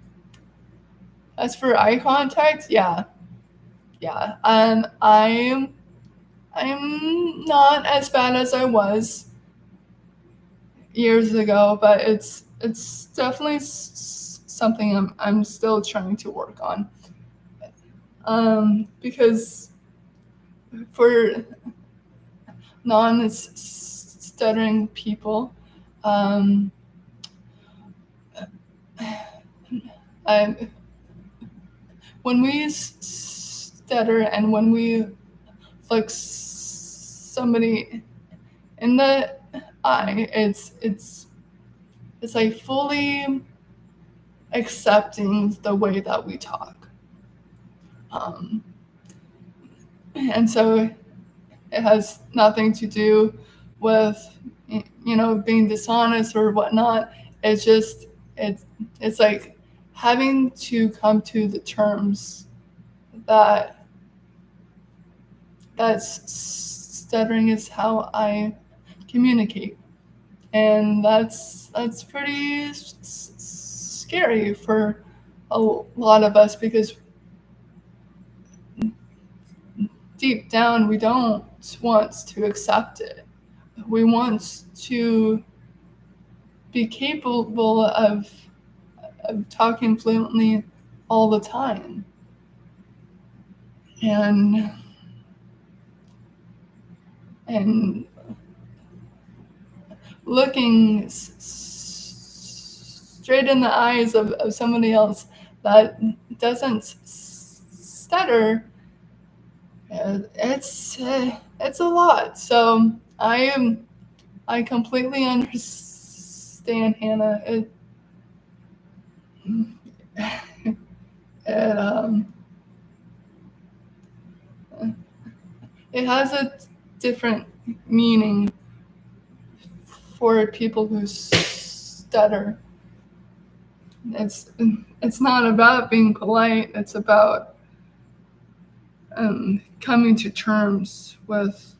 as for eye contact, yeah. I'm not as bad as I was years ago, but it's definitely something I'm still trying to work on. Because for non-stuttering people, um, I, when we stutter and when we look somebody in the eye, it's like fully accepting the way that we talk. Um, and so it has nothing to do with being dishonest or whatnot. It's just it's like having to come to the terms that stuttering is how I communicate, and that's pretty scary for a lot of us because deep down we don't want to accept it. We want to be capable of talking fluently all the time. And looking straight in the eyes of somebody else that doesn't stutter, it's a lot. So I completely understand, Hannah. It it has a different meaning for people who stutter. It's not about being polite. It's about coming to terms with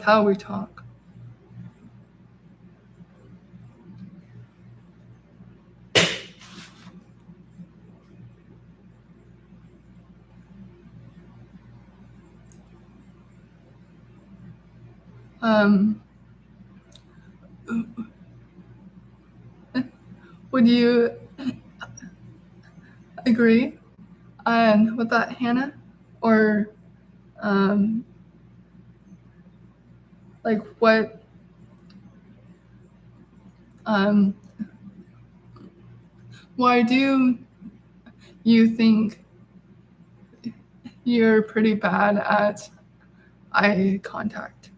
how we talk. Would you agree with that, Hannah? Or like what why do you think you're pretty bad at eye contact?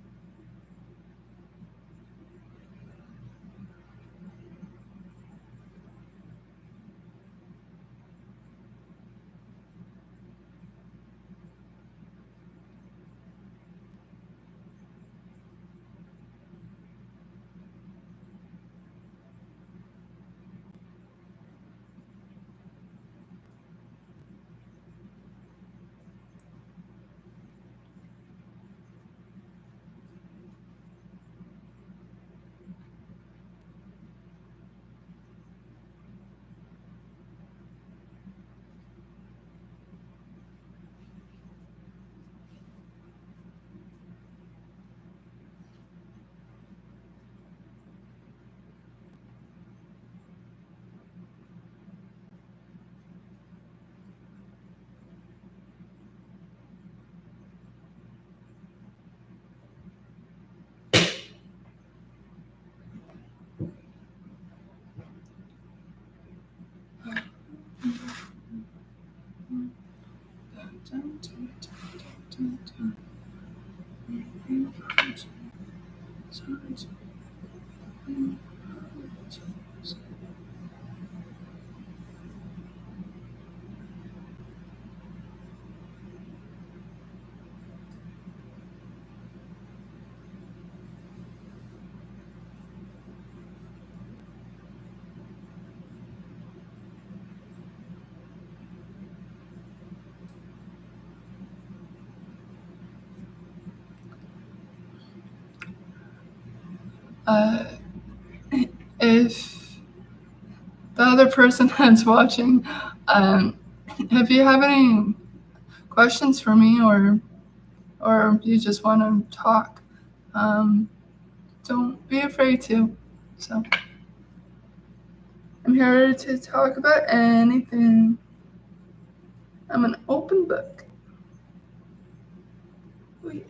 If the other person that's watching, if you have any questions for me or you just want to talk, don't be afraid to. So I'm here to talk about anything. I'm an open book. Oh, yeah.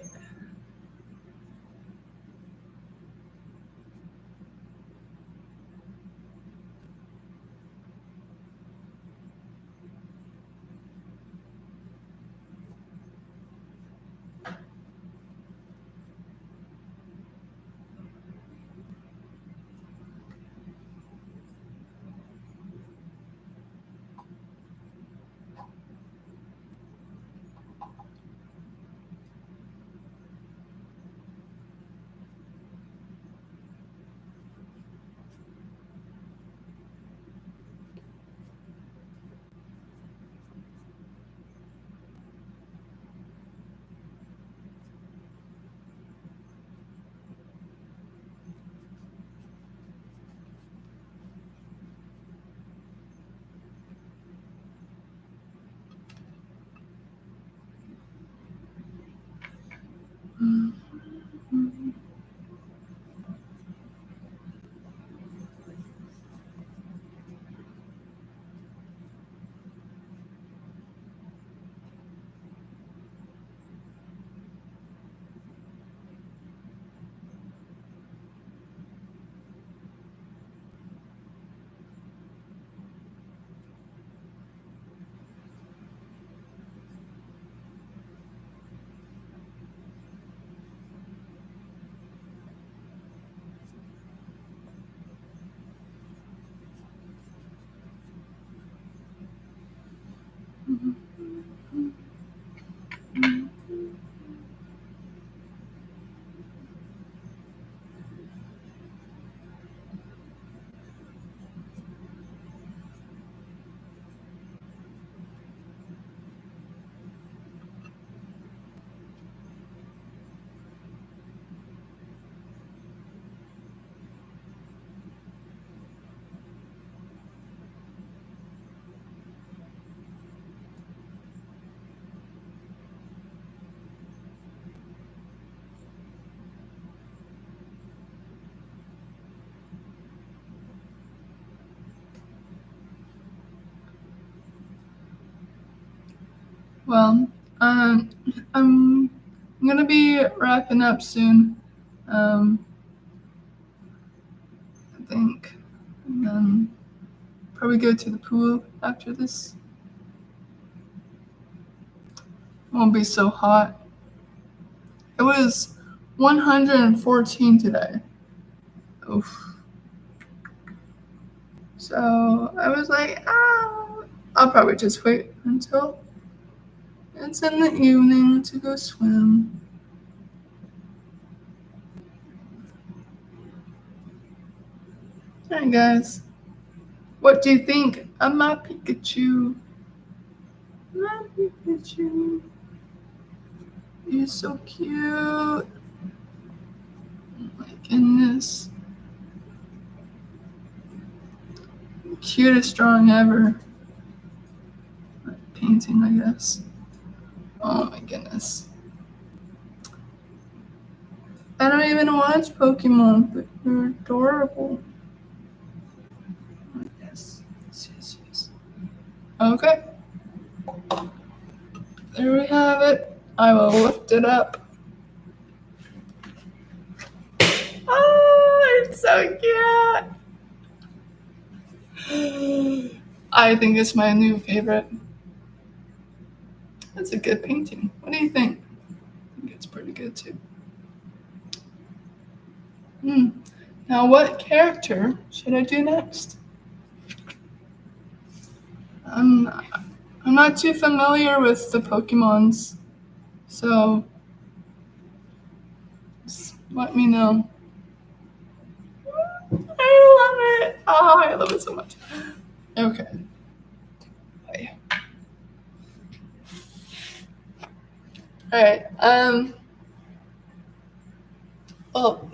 Well, I'm gonna be wrapping up soon. I think, and then probably go to the pool after this. Won't be so hot. It was 114 today. Oof. So I was like, I'll probably just wait until it's in the evening to go swim. Alright, guys. What do you think of my Pikachu? My Pikachu. You're so cute. Oh my goodness. Cutest drawing ever. Painting, I guess. Oh my goodness. I don't even watch Pokemon, but you're adorable. Yes. Yes. Okay. There we have it. I will lift it up. Oh, it's so cute. I think it's my new favorite. It's a good painting. What do you think? I think it's pretty good too. Now, what character should I do next? I'm not too familiar with the Pokemons, so just let me know. I love it. Oh, I love it so much. Okay. Bye. All right. Well,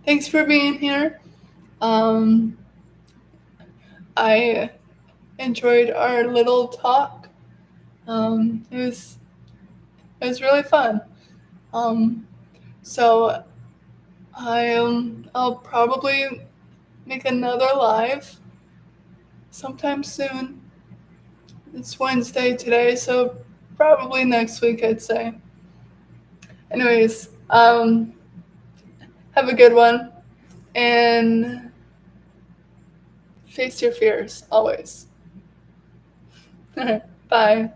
thanks for being here. I enjoyed our little talk. It was really fun. So I'll probably make another live sometime soon. It's Wednesday today, so probably next week, I'd say. Anyways, have a good one, and face your fears always. Bye.